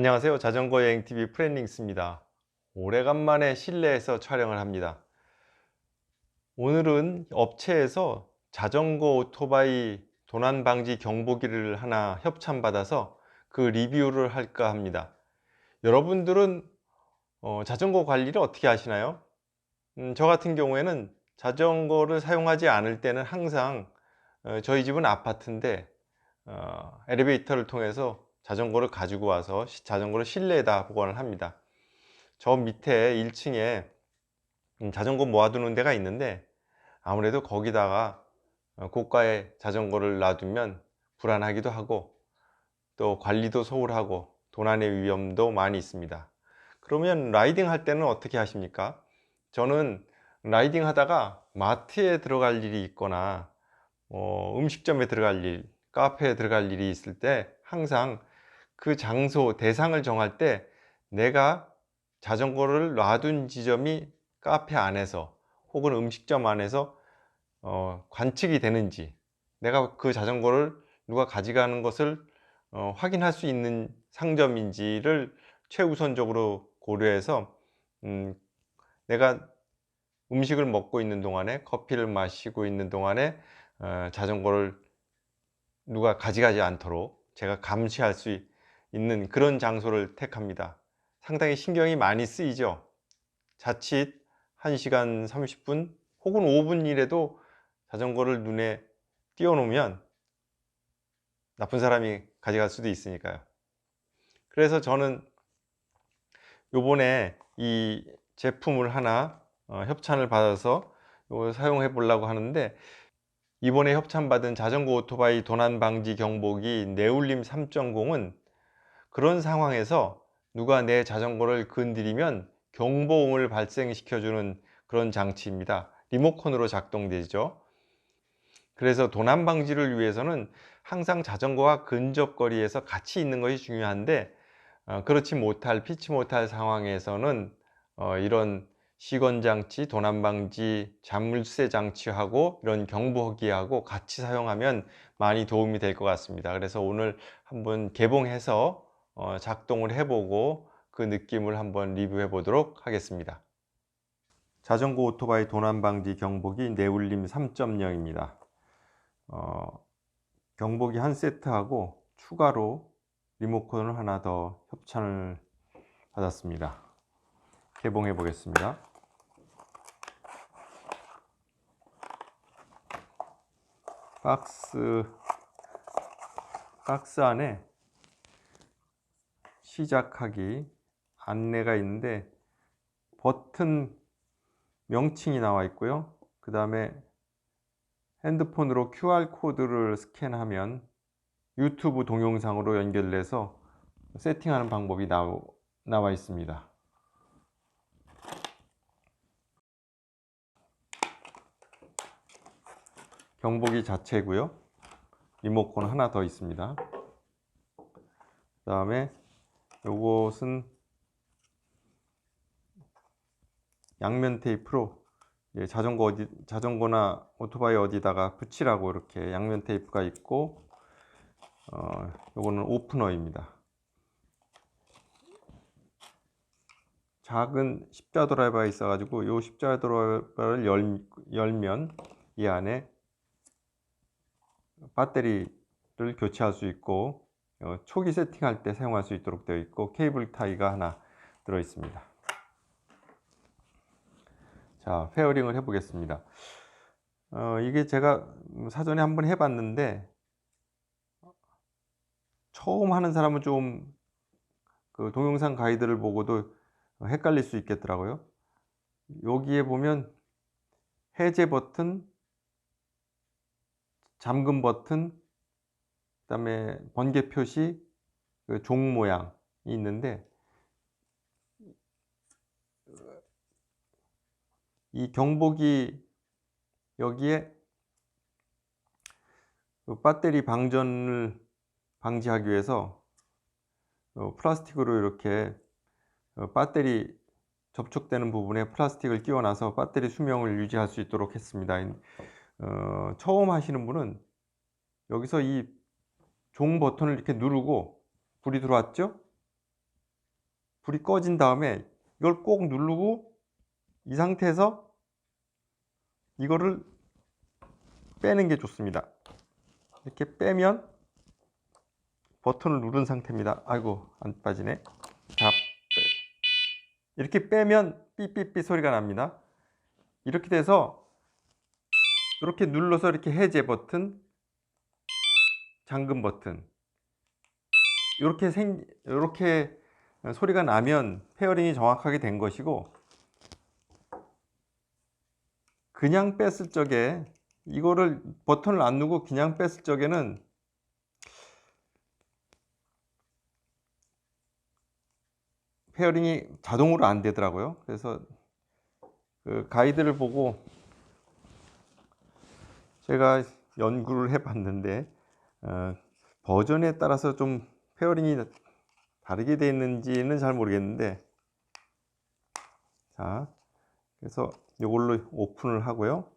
안녕하세요. 자전거 여행TV 프렌닝스입니다. 오래간만에 실내에서 촬영을 합니다. 오늘은 업체에서 자전거 오토바이 도난 방지 경보기를 하나 협찬받아서 그 리뷰를 할까 합니다. 여러분들은 자전거 관리를 어떻게 하시나요? 저 같은 경우에는 자전거를 사용하지 않을 때는 항상 저희 집은 아파트인데 엘리베이터를 통해서 자전거를 가지고 와서 자전거를 실내에다 보관을 합니다. 저 밑에 1층에 자전거 모아두는 데가 있는데 아무래도 거기다가 고가의 자전거를 놔두면 불안하기도 하고 또 관리도 소홀하고 도난의 위험도 많이 있습니다. 그러면 라이딩 할 때는 어떻게 하십니까? 저는 라이딩 하다가 마트에 들어갈 일이 있거나 음식점에 들어갈 일, 카페에 들어갈 일이 있을 때 항상 그 장소, 대상을 정할 때 내가 자전거를 놔둔 지점이 카페 안에서 혹은 음식점 안에서 관측이 되는지, 내가 그 자전거를 누가 가져가는 것을 확인할 수 있는 상점인지를 최우선적으로 고려해서 내가 음식을 먹고 있는 동안에, 커피를 마시고 있는 동안에 자전거를 누가 가져가지 않도록 제가 감시할 수 있는 그런 장소를 택합니다. 상당히 신경이 많이 쓰이죠. 자칫 1시간 30분 혹은 5분 일에도 자전거를 눈에 띄워놓으면 나쁜 사람이 가져갈 수도 있으니까요. 그래서 저는 요번에 이 제품을 하나 협찬을 받아서 이걸 사용해 보려고 하는데, 이번에 협찬받은 자전거 오토바이 도난 방지 경보기 네울림 3.0은 그런 상황에서 누가 내 자전거를 건드리면 경보음을 발생시켜주는 그런 장치입니다. 리모컨으로 작동되죠. 그래서 도난 방지를 위해서는 항상 자전거와 근접거리에서 같이 있는 것이 중요한데, 그렇지 못할, 피치 못할 상황에서는 이런 시건장치, 도난방지, 자물쇠 장치하고 이런 경보기하고 같이 사용하면 많이 도움이 될 것 같습니다. 그래서 오늘 한번 개봉해서 작동을 해보고 그 느낌을 한번 리뷰해 보도록 하겠습니다. 자전거 오토바이 도난방지 경보기 네울림 3.0입니다. 경보기 한 세트하고 추가로 리모컨을 하나 더 협찬을 받았습니다. 개봉해 보겠습니다. 박스 안에 시작하기 안내가 있는데 버튼 명칭이 나와 있고요. 그 다음에 핸드폰으로 QR코드를 스캔하면 유튜브 동영상으로 연결돼서 세팅하는 방법이 나와 있습니다. 경보기 자체고요. 리모컨 하나 더 있습니다. 그 다음에 요것은 양면 테이프로 자전거나 오토바이 어디다가 붙이라고 이렇게 양면 테이프가 있고, 요거는 오프너입니다. 작은 십자 드라이버가 있어 가지고 요 십자 드라이버를 열면 이 안에 배터리를 교체할 수 있고 초기 세팅할 때 사용할 수 있도록 되어 있고, 케이블 타이가 하나 들어 있습니다. 자, 페어링을 해 보겠습니다. 이게 제가 사전에 한번 해 봤는데 처음 하는 사람은 좀 그 동영상 가이드를 보고도 헷갈릴 수 있겠더라고요. 여기에 보면 해제 버튼, 잠금 버튼, 그다음에 번개 표시, 그 종 모양이 있는데, 이 경보기 여기에 배터리 방전을 방지하기 위해서 플라스틱으로 이렇게 배터리 접촉되는 부분에 플라스틱을 끼워놔서 배터리 수명을 유지할 수 있도록 했습니다. 처음 하시는 분은 여기서 이 종 버튼을 이렇게 누르고 불이 들어왔죠? 불이 꺼진 다음에 이걸 꼭 누르고 이 상태에서 이거를 빼는 게 좋습니다. 이렇게 빼면 버튼을 누른 상태입니다. 아이고, 안 빠지네. 자, 이렇게 빼면 삐삐삐 소리가 납니다. 이렇게 돼서 이렇게 눌러서 이렇게 해제 버튼, 잠금 버튼, 이렇게 소리가 나면 페어링이 정확하게 된 것이고, 그냥 뺐을 적에 이거를 버튼을 안 누르고 그냥 뺐을 적에는 페어링이 자동으로 안 되더라고요. 그래서 그 가이드를 보고 제가 연구를 해봤는데 버전에 따라서 좀 페어링이 다르게 되어 있는지는 잘 모르겠는데, 자, 그래서 이걸로 오픈을 하고요.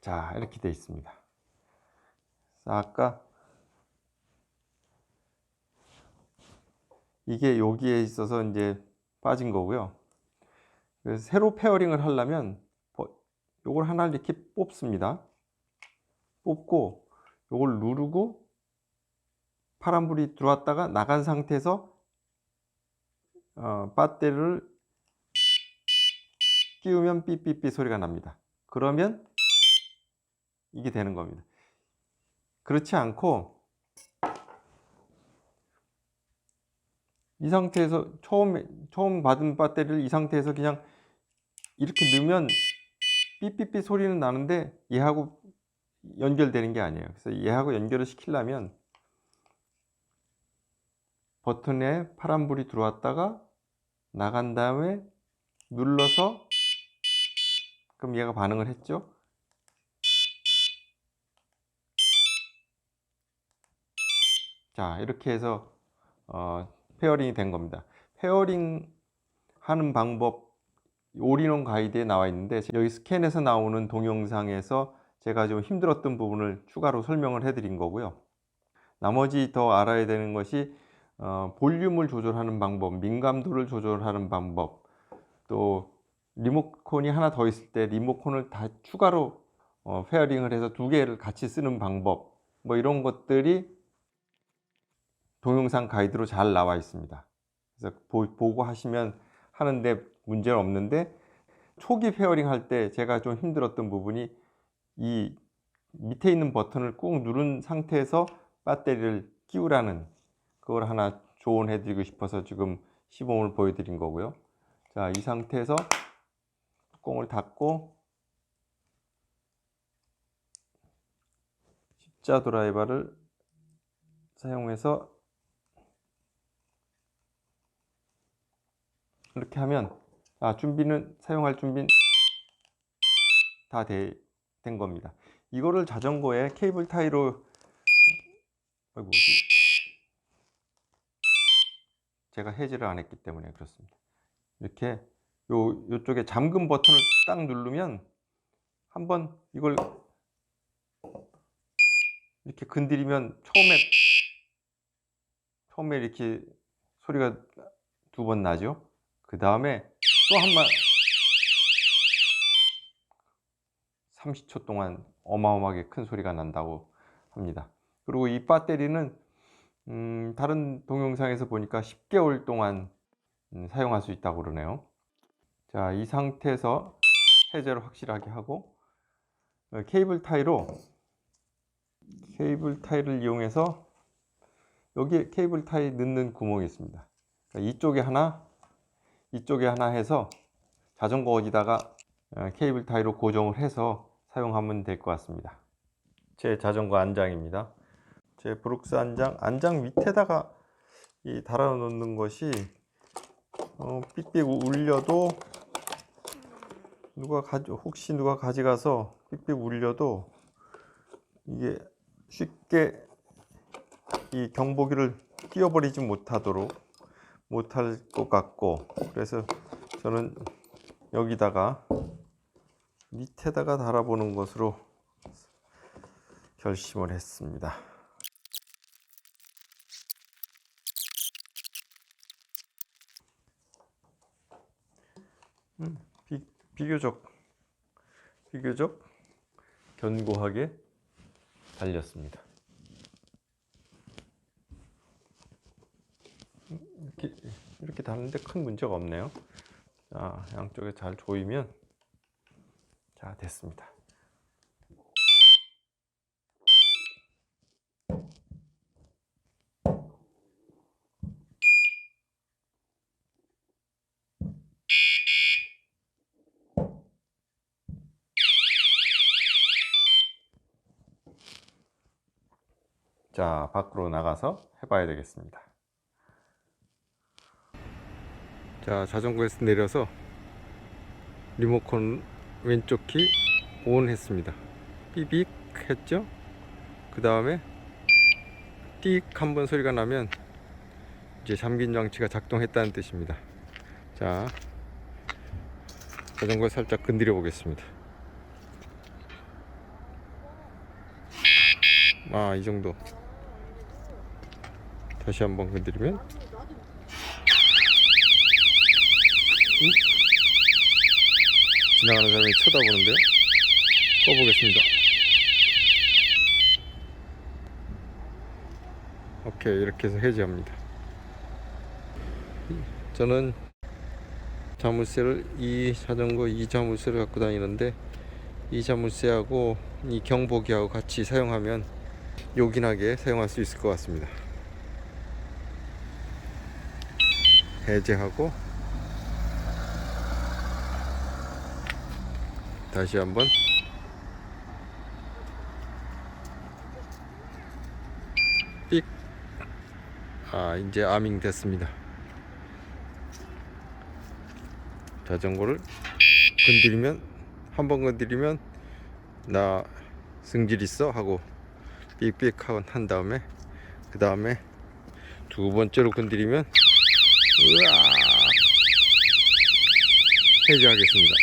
자, 이렇게 되어 있습니다. 아까 이게 여기에 있어서 이제 빠진 거고요. 그래서 새로 페어링을 하려면 요걸 하나 이렇게 뽑습니다. 뽑고 요걸 누르고 파란불이 들어왔다가 나간 상태에서 배터리를 끼우면 삐삐삐 소리가 납니다. 그러면 이게 되는 겁니다. 그렇지 않고 이 상태에서 처음 받은 배터리를 이 상태에서 그냥 이렇게 넣으면 삐삐삐 소리는 나는데 얘하고 연결되는 게 아니에요. 그래서 얘하고 연결을 시키려면 버튼에 파란불이 들어왔다가 나간 다음에 눌러서, 그럼 얘가 반응을 했죠. 자, 이렇게 해서 페어링이 된 겁니다. 페어링 하는 방법 올인원 가이드에 나와 있는데, 여기 스캔에서 나오는 동영상에서 제가 좀 힘들었던 부분을 추가로 설명을 해 드린 거고요. 나머지 더 알아야 되는 것이 볼륨을 조절하는 방법, 민감도를 조절하는 방법, 또 리모컨이 하나 더 있을 때 리모컨을 다 추가로 페어링을 해서 두 개를 같이 쓰는 방법, 뭐 이런 것들이 동영상 가이드로 잘 나와 있습니다. 그래서 보고 하시면 하는데 문제는 없는데, 초기 페어링 할 때 제가 좀 힘들었던 부분이 이 밑에 있는 버튼을 꾹 누른 상태에서 배터리를 끼우라는, 그걸 하나 조언해 드리고 싶어서 지금 시범을 보여드린 거고요. 자, 이 상태에서 뚜껑을 닫고 십자 드라이버를 사용해서 이렇게 하면 사용할 준비는 다 된 겁니다. 이거를 자전거에 케이블 타이로, 제가 해지를 안 했기 때문에 그렇습니다. 이렇게 요쪽에 잠금 버튼을 딱 누르면 한번 이걸 이렇게 건드리면 처음에 이렇게 소리가 두 번 나죠. 그 다음에 또 한 번 30초 동안 어마어마하게 큰 소리가 난다고 합니다. 그리고 이 배터리는 다른 동영상에서 보니까 10개월 동안 사용할 수 있다고 그러네요. 자, 이 상태에서 해제를 확실하게 하고 케이블 타이를 이용해서 여기에 케이블 타이 넣는 구멍이 있습니다. 이쪽에 하나 해서 자전거 어디다가 케이블 타이로 고정을 해서 사용하면 될 것 같습니다. 제 자전거 안장입니다. 제 브룩스 안장 밑에다가 달아 놓는 것이 삑삑 울려도 혹시 누가 가져가서 삑삑 울려도 이게 쉽게 이 경보기를 끼워버리지 못할 것 같고, 그래서 저는 여기다가 밑에다가 달아보는 것으로 결심을 했습니다. 비교적 견고하게 달렸습니다. 이렇게 다는데 큰 문제가 없네요. 자, 양쪽에 잘 조이면 자, 됐습니다. 자, 밖으로 나가서 해봐야 되겠습니다. 자, 자전거에서 내려서 리모컨 왼쪽 키 ON 했습니다. 삐빅 했죠? 그 다음에 띡 한번 소리가 나면 이제 잠긴 장치가 작동했다는 뜻입니다. 자, 자전거 살짝 건드려 보겠습니다. 아, 이 정도. 다시 한번 건드리면 지나가는 사람이 쳐다보는데요. 꺼보겠습니다. 오케이, 이렇게 해서 해제합니다. 저는 자물쇠를 이 자물쇠를 갖고 다니는데, 이 자물쇠하고 이 경보기하고 같이 사용하면 요긴하게 사용할 수 있을 것 같습니다. 해제하고 다시 한번 삑. 아, 이제 아밍 됐습니다. 자전거를 건드리면, 한번 건드리면 나 승질 있어 하고 삑삑 한 다음에, 그 다음에 두 번째로 건드리면 으아 해제하겠습니다.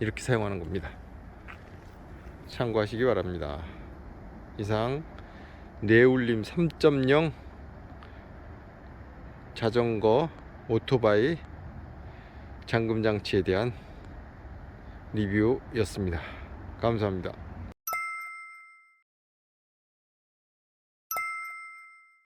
이렇게 사용하는 겁니다. 참고하시기 바랍니다. 이상 네울림 3.0 자전거 오토바이 잠금 장치에 대한 리뷰였습니다. 감사합니다.